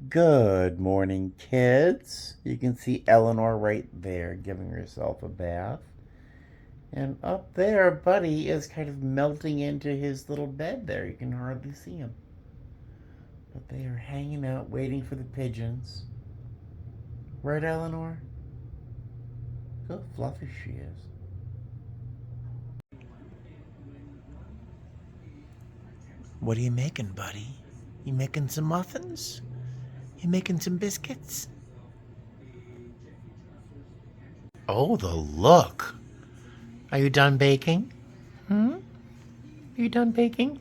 Good morning, kids. You can see Eleanor right there giving herself a bath. And up there, Buddy is kind of melting into his little bed there. You can hardly see him. But they are hanging out waiting for the pigeons. Right, Eleanor? Look how fluffy she is. What are you making, Buddy? You making some muffins? You making some biscuits? Oh, the look. Are you done baking? Are you done baking?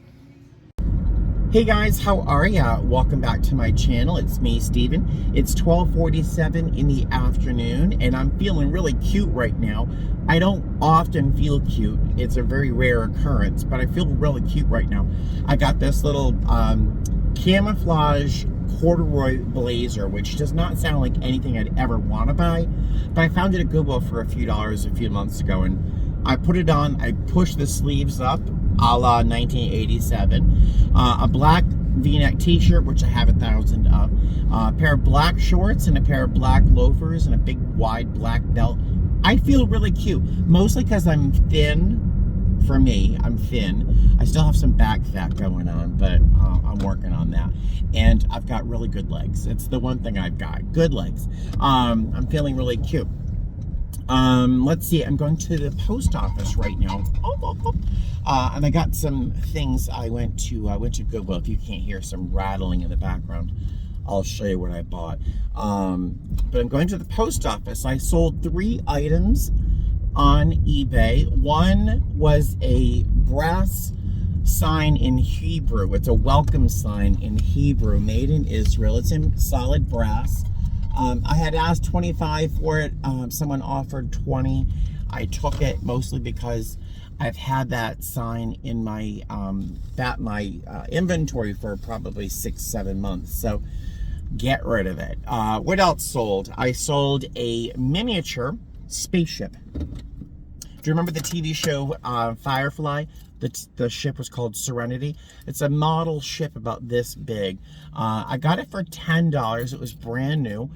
Hey guys, how are ya? Welcome back to my channel. It's me, Steven. It's 12:47 in the afternoon, and I'm feeling really cute right now. I don't often feel cute. It's a very rare occurrence, but I feel really cute right now. I got this little camouflage corduroy blazer, which does not sound like anything I'd ever want to buy, but I found it at Goodwill for a few dollars a few months ago, and I put it on. I pushed the sleeves up a la 1987, a black v-neck t-shirt, which I have 1,000 of, a pair of black shorts and a pair of black loafers and a big wide black belt. I feel really cute, mostly because I'm thin. For me, I'm thin. I still have some back fat going on, but I'm working on that. And I've got really good legs. It's the one thing I've got, good legs. I'm feeling really cute. Let's see, I'm going to the post office right now. And I got some things. I went to Goodwill. If you can't hear some rattling in the background, I'll show you what I bought. But I'm going to the post office. I sold 3 items on eBay. One was a brass sign in Hebrew. It's a welcome sign in Hebrew, made in Israel. It's in solid brass. I had asked 25 for it. Someone offered 20. I took it mostly because I've had that sign in my inventory for probably 6-7 months. So get rid of it. What else sold? I sold a miniature spaceship. Do you remember the TV show Firefly? The ship was called Serenity. It's a model ship about this big. I got it for $10. It was brand new.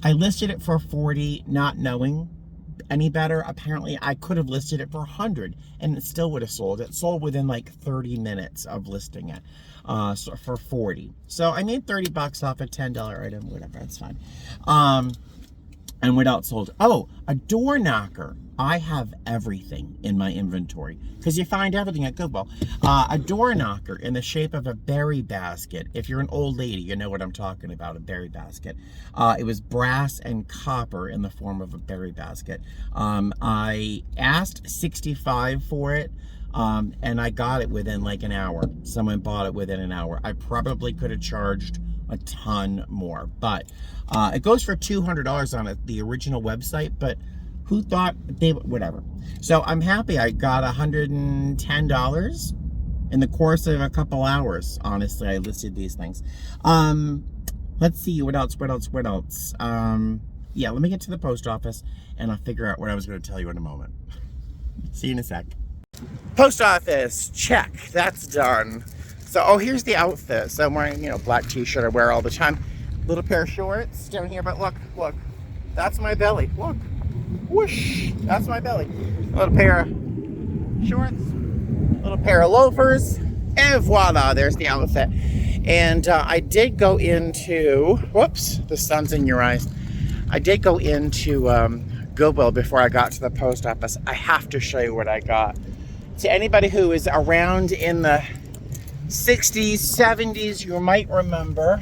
I listed it for $40, not knowing any better. Apparently, I could have listed it for $100, and it still would have sold. It sold within like 30 minutes of listing it, so for $40. So I made 30 bucks off a $10 item, whatever. That's fine. And what else sold? Oh, a door knocker. I have everything in my inventory because you find everything at Goodwill. A door knocker in the shape of a berry basket. If you're an old lady, you know what I'm talking about, a berry basket. It was brass and copper in the form of a berry basket. I asked $65 for it. And I got it within like an hour. Someone bought it within an hour. I probably could have charged a ton more, but it goes for $200 on the original website, but who thought they would, whatever. So I'm happy I got $110 in the course of a couple hours. Honestly, I listed these things. Let's see, what else? Yeah, let me get to the post office and I'll figure out what I was going to tell you in a moment. See you in a sec. Post office, check, that's done. So, oh, here's the outfit. So I'm wearing, black t-shirt I wear all the time. Little pair of shorts down here, but look, that's my belly. Look, whoosh, that's my belly. A little pair of shorts, a little pair of loafers, and voila, there's the outfit. And I did go into, whoops, the sun's in your eyes. I did go into Goodwill before I got to the post office. I have to show you what I got. To anybody who is around in the 60s, 70s, you might remember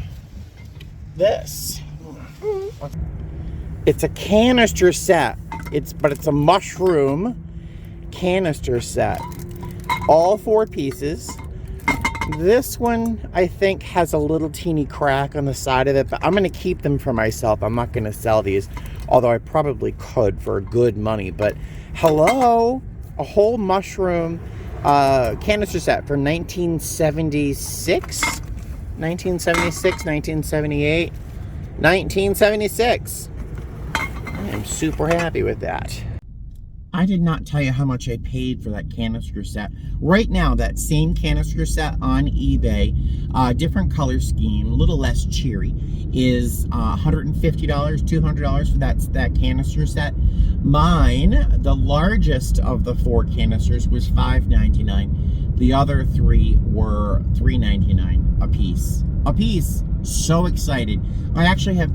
this. It's a canister set. But it's a mushroom canister set. All 4 pieces. This one, I think, has a little teeny crack on the side of it, but I'm going to keep them for myself. I'm not going to sell these, although I probably could for good money. But hello, a whole mushroom canister set for 1976, 1978, 1976. I am super happy with that. I I did not tell you how much I paid for that canister set. Right now, that same canister set on eBay, different color scheme, a little less cheery, is $150, $200 for that canister set. Mine, the largest of the 4 canisters, was $5.99. The other 3 were $3.99 a piece. A piece. So excited. I actually have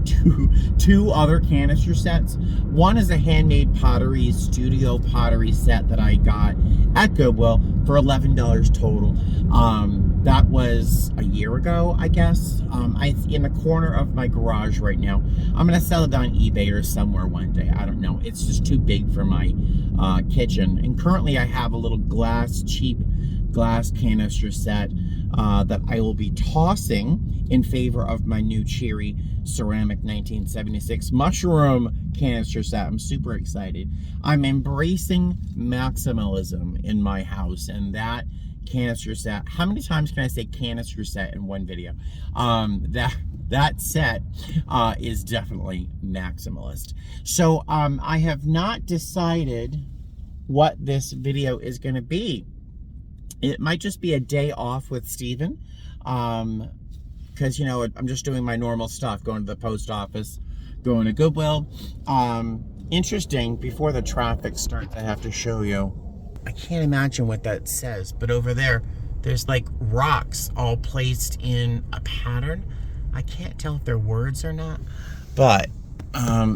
two other canister sets. One is a handmade pottery, studio pottery set that I got at Goodwill for $11 total. That was a year ago, I guess. It's in the corner of my garage right now. I'm gonna sell it on eBay or somewhere one day. I don't know. It's just too big for my kitchen. And currently I have a little cheap glass canister set that I will be tossing in favor of my new Cheery ceramic 1976 mushroom canister set. I'm super excited. I'm embracing maximalism in my house, and that canister set, how many times can I say canister set in one video? That set is definitely maximalist. So I have not decided what this video is going to be. It might just be a day off with Steven, because, you know, I'm just doing my normal stuff, going to the post office, going to Goodwill. Interesting, before the traffic starts, I have to show you. I can't imagine what that says, but over there, there's like rocks all placed in a pattern. I can't tell if they're words or not, but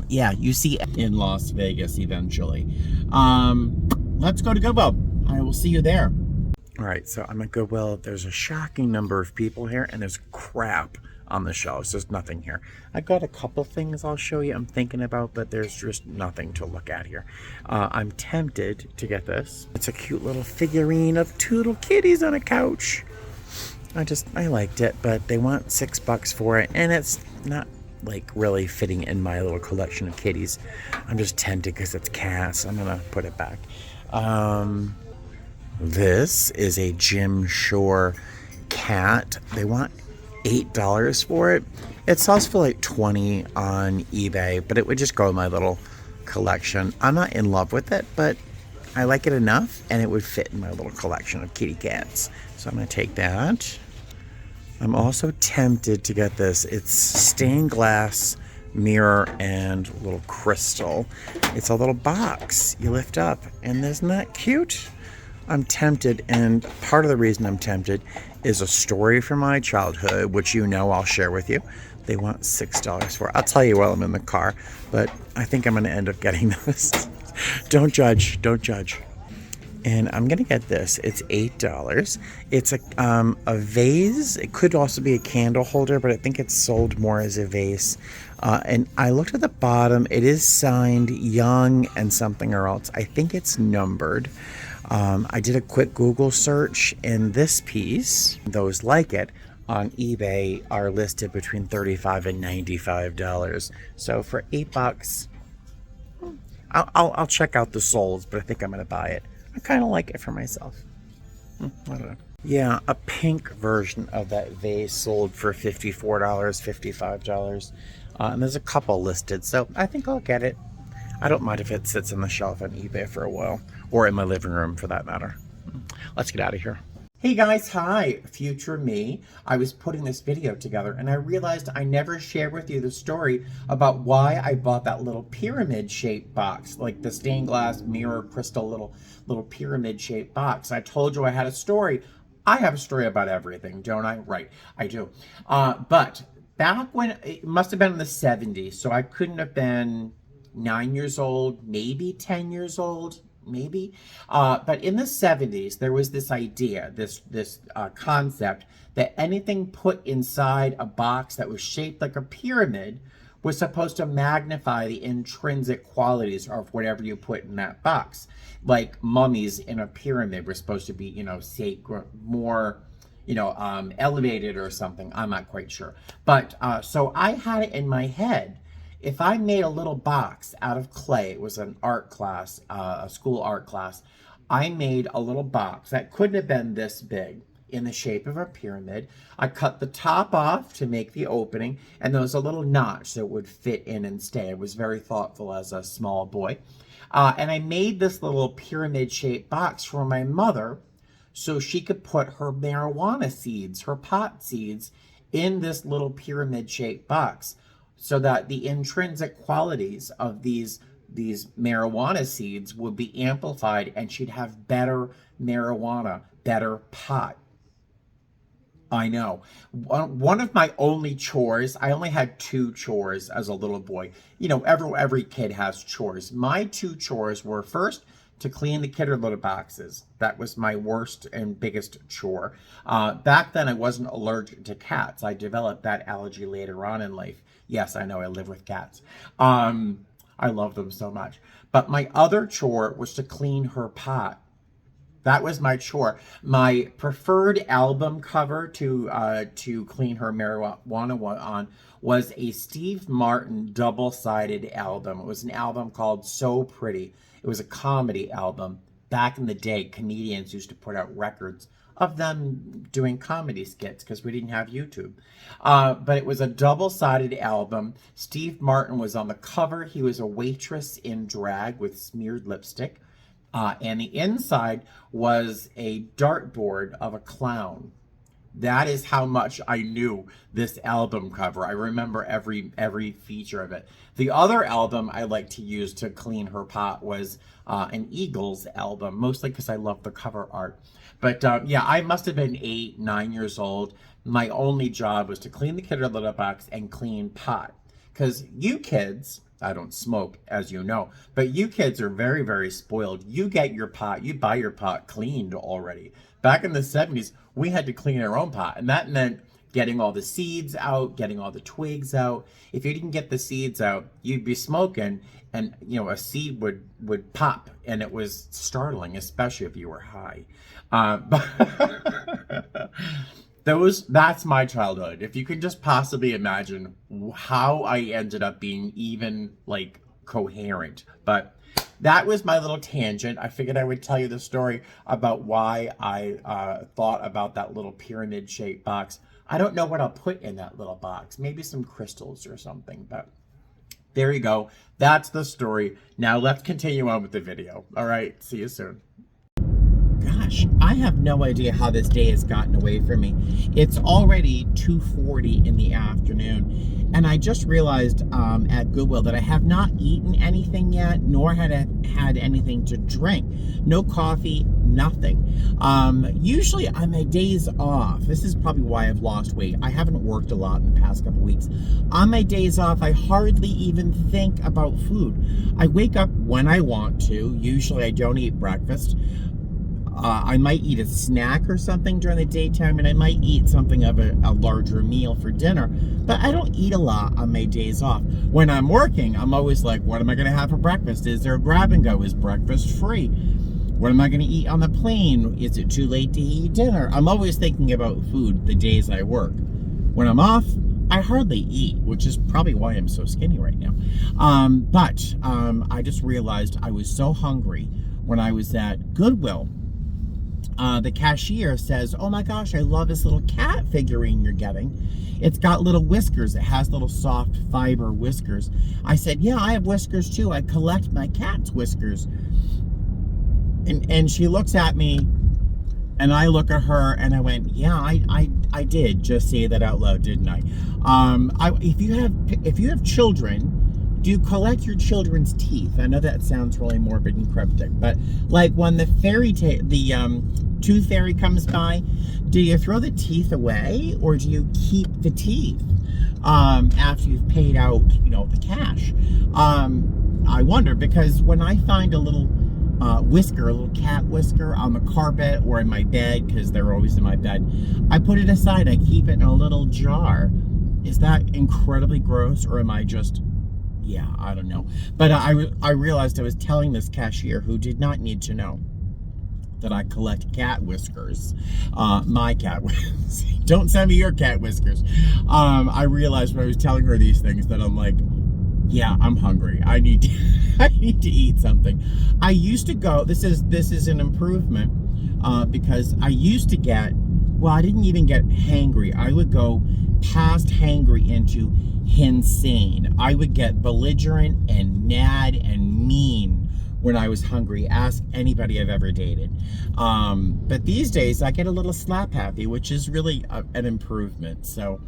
yeah, you see in Las Vegas eventually. Let's go to Goodwill. I will see you there. All right, so I'm at Goodwill. There's a shocking number of people here, and there's crap on the shelves. There's nothing here. I got a couple things I'll show you I'm thinking about, but there's just nothing to look at here. I'm tempted to get this. It's a cute little figurine of 2 little kitties on a couch. I liked it, but they want $6 for it, and it's not like really fitting in my little collection of kitties. I'm just tempted because it's Cass. I'm gonna put it back. This is a Jim Shore cat. They want $8 for it. It sells for like $20 on eBay, but it would just go in my little collection. I'm not in love with it, but I like it enough, and it would fit in my little collection of kitty cats. So I'm going to take that. I'm also tempted to get this. It's stained glass mirror and little crystal. It's a little box you lift up, and isn't that cute? I'm tempted, and part of the reason I'm tempted is a story from my childhood, which you know I'll share with you. They want $6 for it. I'll tell you while I'm in the car, but I think I'm going to end up getting this. Don't judge. Don't judge. And I'm going to get this. It's $8. It's a vase. It could also be a candle holder, but I think it's sold more as a vase. And I looked at the bottom. It is signed Young and something or else. I think it's numbered. I did a quick Google search, and this piece, those like it, on eBay are listed between $35 and $95. So for $8, I'll check out the soles, but I think I'm going to buy it. I kind of like it for myself. I don't know. Yeah, a pink version of that vase sold for $54, $55. And there's a couple listed, so I think I'll get it. I don't mind if it sits on the shelf on eBay for a while, or in my living room for that matter. Let's get out of here. Hey guys, hi, future me. I was putting this video together and I realized I never shared with you the story about why I bought that little pyramid shaped box, like the stained glass mirror crystal little pyramid shaped box. I told you I had a story. I have a story about everything, don't I? Right, I do. But back when, it must have been in the 70s, so I couldn't have been 9 years old, maybe 10 years old, maybe. But in the 70s, there was this idea, this concept that anything put inside a box that was shaped like a pyramid was supposed to magnify the intrinsic qualities of whatever you put in that box. Like mummies in a pyramid were supposed to be, you know, sacred, more, you know, elevated or something. I'm not quite sure. But so I had it in my head. If I made a little box out of clay, it was an art class, a school art class, I made a little box that couldn't have been this big in the shape of a pyramid. I cut the top off to make the opening, and there was a little notch so it would fit in and stay. I was very thoughtful as a small boy. And I made this little pyramid-shaped box for my mother so she could put her marijuana seeds, her pot seeds, in this little pyramid-shaped box so that the intrinsic qualities of these marijuana seeds would be amplified and she'd have better marijuana, better pot. I know. One of my only chores, I only had 2 chores as a little boy. You know, every kid has chores. My 2 chores were, first, to clean the kidder litter boxes. That was my worst and biggest chore. Back then, I wasn't allergic to cats. I developed that allergy later on in life. Yes, I know, I live with cats. I love them so much. But my other chore was to clean her pot. That was my chore. My preferred album cover to clean her marijuana on was a Steve Martin double-sided album. It was an album called So Pretty. It was a comedy album. Back in the day, comedians used to put out records of them doing comedy skits because we didn't have YouTube. But it was a double-sided album. Steve Martin was on the cover. He was a waitress in drag with smeared lipstick. And the inside was a dartboard of a clown. That is how much I knew this album cover. I remember every feature of it. The other album I like to use to clean her pot was an Eagles album, mostly because I love the cover art. But yeah, I must have been 8, 9 years old. My only job was to clean the kidder litter box and clean pot. Because you kids, I don't smoke, as you know, but you kids are very, very spoiled. You get your pot, you buy your pot cleaned already. Back in the 70s, we had to clean our own pot, and that meant getting all the seeds out, getting all the twigs out. If you didn't get the seeds out, you'd be smoking, and you know, a seed would pop, and it was startling, especially if you were high. That's my childhood. If you could just possibly imagine how I ended up being even like coherent. But that was my little tangent. I figured I would tell you the story about why I thought about that little pyramid shaped box. I don't know what I'll put in that little box. Maybe some crystals or something, but there you go. That's the story. Now let's continue on with the video. All right, see you soon. Gosh, I have no idea how this day has gotten away from me. It's already 2:40 in the afternoon, and I just realized at Goodwill that I have not eaten anything yet, nor had anything to drink. No coffee, nothing. Usually on my days off, this is probably why I've lost weight. I haven't worked a lot in the past couple weeks. On my days off, I hardly even think about food. I wake up when I want to. Usually I don't eat breakfast. I might eat a snack or something during the daytime, and I might eat something of a larger meal for dinner, but I don't eat a lot on my days off. When I'm working, I'm always like, what am I going to have for breakfast? Is there a grab and go? Is breakfast free? What am I going to eat on the plane? Is it too late to eat dinner? I'm always thinking about food the days I work. When I'm off, I hardly eat, which is probably why I'm so skinny right now. But I just realized I was so hungry when I was at Goodwill. The cashier says, oh my gosh, I love this little cat figurine you're getting. It's got little whiskers. It has little soft fiber whiskers. I said, yeah, I have whiskers too. I collect my cat's whiskers. And she looks at me, and I look at her, and I went, yeah, I did just say that out loud, didn't I? If you have children, do you collect your children's teeth? I know that sounds really morbid and cryptic, but like when the tooth fairy comes by, do you throw the teeth away, or do you keep the teeth after you've paid out, the cash? I wonder, because when I find a little whisker, a little cat whisker on the carpet or in my bed, because they're always in my bed, I put it aside. I keep it in a little jar. Is that incredibly gross, or am I just... Yeah, I don't know. But I realized I was telling this cashier, who did not need to know, that I collect cat whiskers. My cat whiskers. Don't send me your cat whiskers. I realized when I was telling her these things that I'm like, yeah, I'm hungry. I need to eat something. I used to go, this is an improvement, because I used to get, well, I didn't even get hangry. I would go past hangry into insane. I would get belligerent and mad and mean when I was hungry. Ask anybody I've ever dated. But these days I get a little slap happy, which is really an improvement. So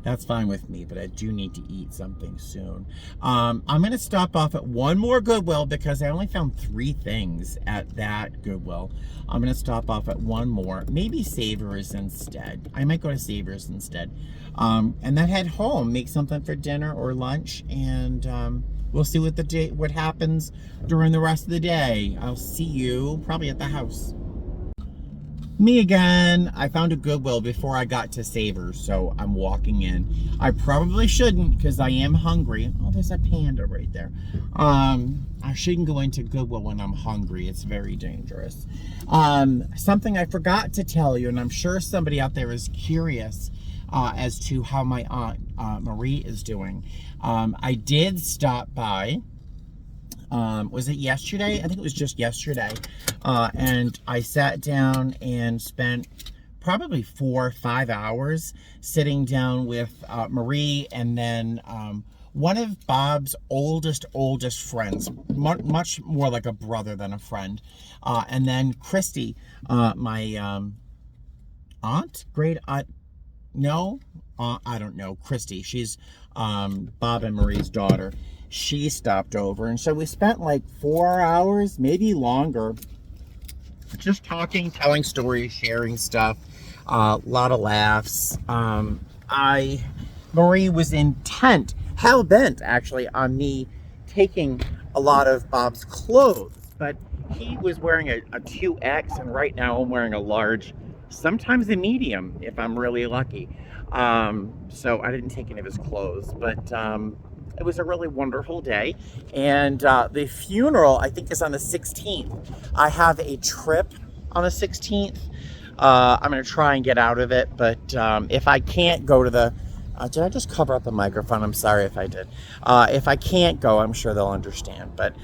that's fine with me, but I do need to eat something soon. I'm going to stop off at one more Goodwill because I only found 3 things at that Goodwill. I'm going to stop off at one more, maybe Savers instead. I might go to Savers instead. And then head home, make something for dinner or lunch, and we'll see what happens during the rest of the day. I'll see you probably at the house. Me again. I found a Goodwill before I got to Savers, so I'm walking in. I probably shouldn't because I am hungry. Oh, there's a panda right there. I shouldn't go into Goodwill when I'm hungry. It's very dangerous. Something I forgot to tell you, and I'm sure somebody out there is curious as to how my Aunt Marie is doing. I did stop by. Was it yesterday? I think it was just yesterday. And I sat down and spent probably 4 or 5 hours sitting down with Marie, and then one of Bob's oldest friends, much more like a brother than a friend. And then Christy, my aunt, great aunt, no, I don't know, Christy. She's Bob and Marie's daughter. She stopped over, and so we spent like 4 hours, maybe longer, just talking, telling stories, sharing stuff, a lot of laughs. Marie was intent, hell-bent actually, on me taking a lot of Bob's clothes, but he was wearing a 2X, and right now I'm wearing a large, sometimes a medium if I'm really lucky. So I didn't take any of his clothes, but it was a really wonderful day. And the funeral, I think, is on the 16th. I have a trip on the 16th. I'm going to try and get out of it, but if I can't go to the... did I just cover up the microphone? I'm sorry if I did. If I can't go, I'm sure they'll understand. But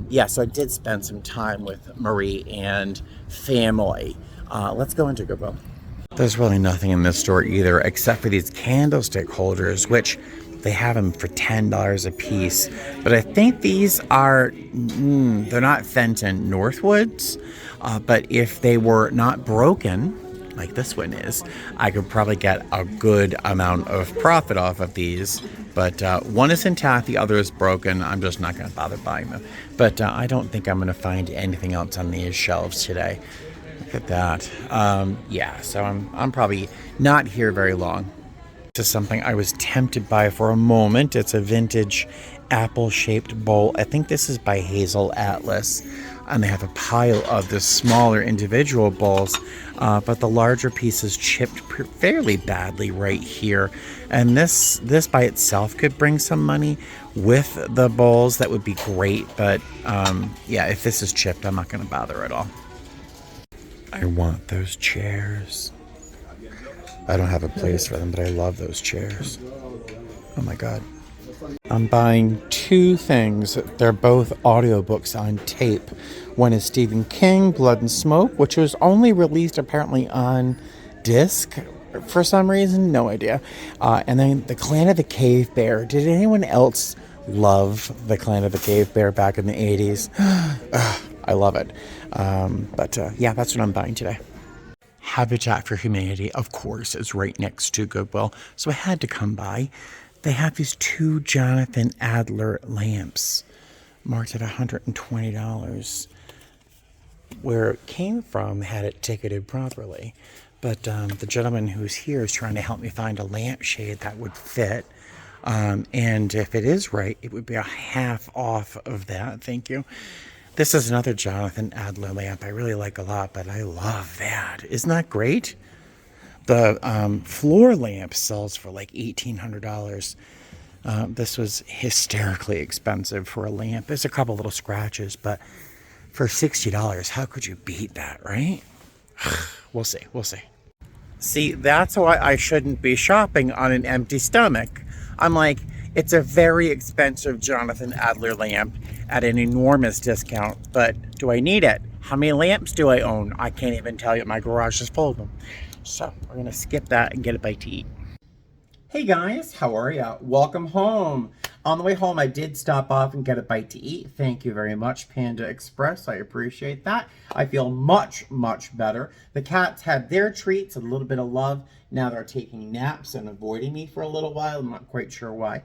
yeah, so I did spend some time with Marie and family. Let's go into Goodwill. There's really nothing in this store either, except for these candlestick holders, which they have them for $10 a piece. But I think these are, they're not Fenton Northwoods. But if they were not broken, like this one is, I could probably get a good amount of profit off of these. But one is intact, the other is broken. I'm just not going to bother buying them. But I don't think I'm going to find anything else on these shelves today. Look at that. Yeah, so I'm probably not here very long. This is something I was tempted by for a moment. It's a vintage apple-shaped bowl. I think this is by Hazel Atlas. And they have a pile of the smaller individual bowls, but the larger pieces chipped fairly badly right here. And this by itself could bring some money. With the bowls, that would be great. But yeah, if this is chipped, I'm not going to bother at all. I want those chairs. I don't have a place for them, but I love those chairs. Oh my God. I'm buying 2 things. They're both audiobooks on tape. One is Stephen King, Blood and Smoke, which was only released apparently on disc for some reason. No idea. And then The Clan of the Cave Bear. Did anyone else love The Clan of the Cave Bear back in the 80s? I love it. But yeah, that's what I'm buying today. Habitat for Humanity, of course, is right next to Goodwill, so I had to come by. They have these 2 Jonathan Adler lamps marked at $120. Where it came from had it ticketed properly, but the gentleman who's here is trying to help me find a lampshade that would fit. And if it is right, it would be a half off of that. Thank you. This is another Jonathan Adler lamp I really like a lot, but I love that. Isn't that great? The floor lamp sells for like $1,800. This was hysterically expensive for a lamp. There's a couple little scratches, but for $60, how could you beat that, right? We'll see. We'll see. See, that's why I shouldn't be shopping on an empty stomach. I'm like, it's a very expensive Jonathan Adler lamp at an enormous discount, but do I need it? How many lamps do I own? I can't even tell you. My garage is full of them. So we're going to skip that and get a bite to eat. Hey guys, how are ya? Welcome home. On the way home, I did stop off and get a bite to eat. Thank you very much, Panda Express. I appreciate that. I feel much, much better. The cats had their treats, a little bit of love. Now they're taking naps and avoiding me for a little while. I'm not quite sure why.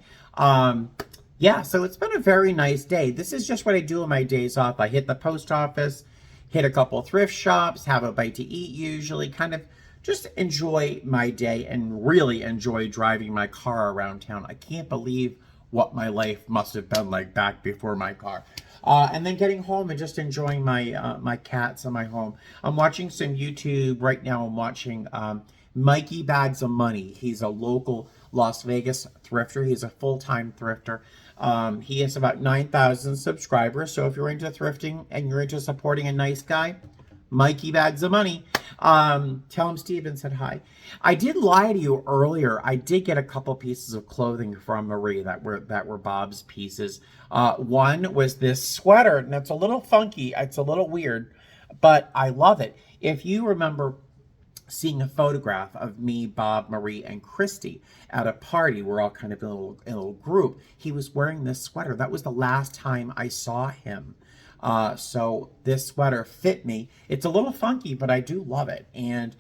Yeah, so it's been a very nice day. This is just what I do on my days off. I hit the post office, hit a couple thrift shops, have a bite to eat usually, kind of just enjoy my day and really enjoy driving my car around town. I can't believe what my life must have been like back before my car. And then getting home and just enjoying my my cats in my home. I'm watching some YouTube right now. I'm watching Mikey Bags of Money. He's a local Las Vegas thrifter. He's a full-time thrifter. He has about 9,000 subscribers. So if you're into thrifting and you're into supporting a nice guy, Mikey Bags of Money, tell him Steven said hi. I did lie to you earlier. I did get a couple pieces of clothing from Marie that were Bob's pieces. One was this sweater, and it's a little funky. It's a little weird, but I love it. If you remember seeing a photograph of me, Bob, Marie, and Christy at a party, we're all kind of in a little group. He was wearing this sweater. That was the last time I saw him. So this sweater fit me. It's a little funky, but I do love it. And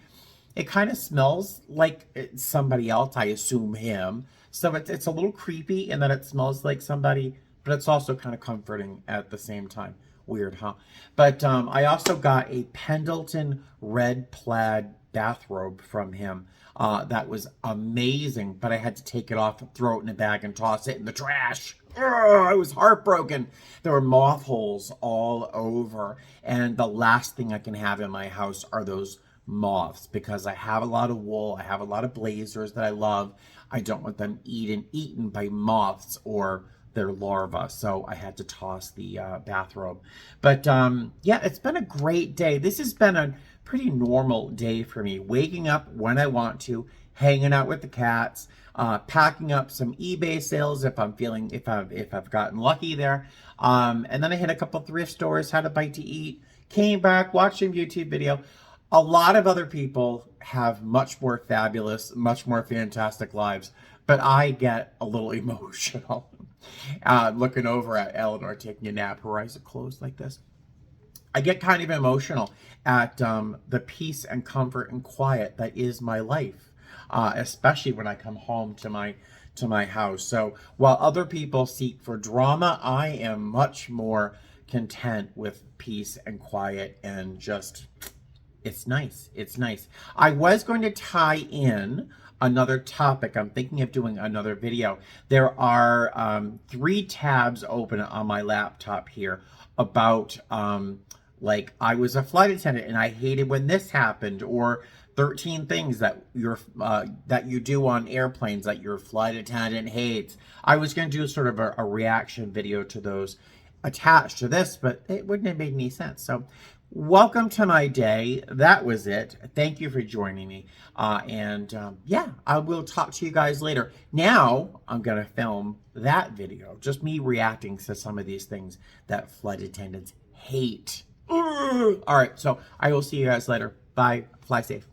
it kind of smells like somebody else, I assume him. So it's a little creepy in that it smells like somebody, but it's also kind of comforting at the same time. Weird, huh? But I also got a Pendleton red plaid bathrobe from him. That was amazing, but I had to take it off, throw it in a bag, and toss it in the trash. I was heartbroken. There were moth holes all over, and the last thing I can have in my house are those moths, because I have a lot of wool. I have a lot of blazers that I love. I don't want them eaten by moths or their larvae, so I had to toss the bathrobe. But yeah, it's been a great day. This has been a pretty normal day for me. Waking up when I want to, hanging out with the cats, packing up some eBay sales if I've gotten lucky there, and then I hit a couple thrift stores, had a bite to eat, came back, watched a YouTube video. A lot of other people have much more fabulous, much more fantastic lives, but I get a little emotional looking over at Eleanor taking a nap, her eyes are closed like this. I get kind of emotional at the peace and comfort and quiet that is my life, especially when I come home to my house. So while other people seek for drama, I am much more content with peace and quiet, and just, it's nice. It's nice. I was going to tie in another topic. I'm thinking of doing another video. There are 3 tabs open on my laptop here about like, I was a flight attendant and I hated when this happened, or 13 things that you do on airplanes that your flight attendant hates. I was going to do sort of a reaction video to those attached to this, but it wouldn't have made any sense. So welcome to my day. That was it. Thank you for joining me. Yeah, I will talk to you guys later. Now I'm going to film that video, just me reacting to some of these things that flight attendants hate. All right, so I will see you guys later. Bye. Fly safe.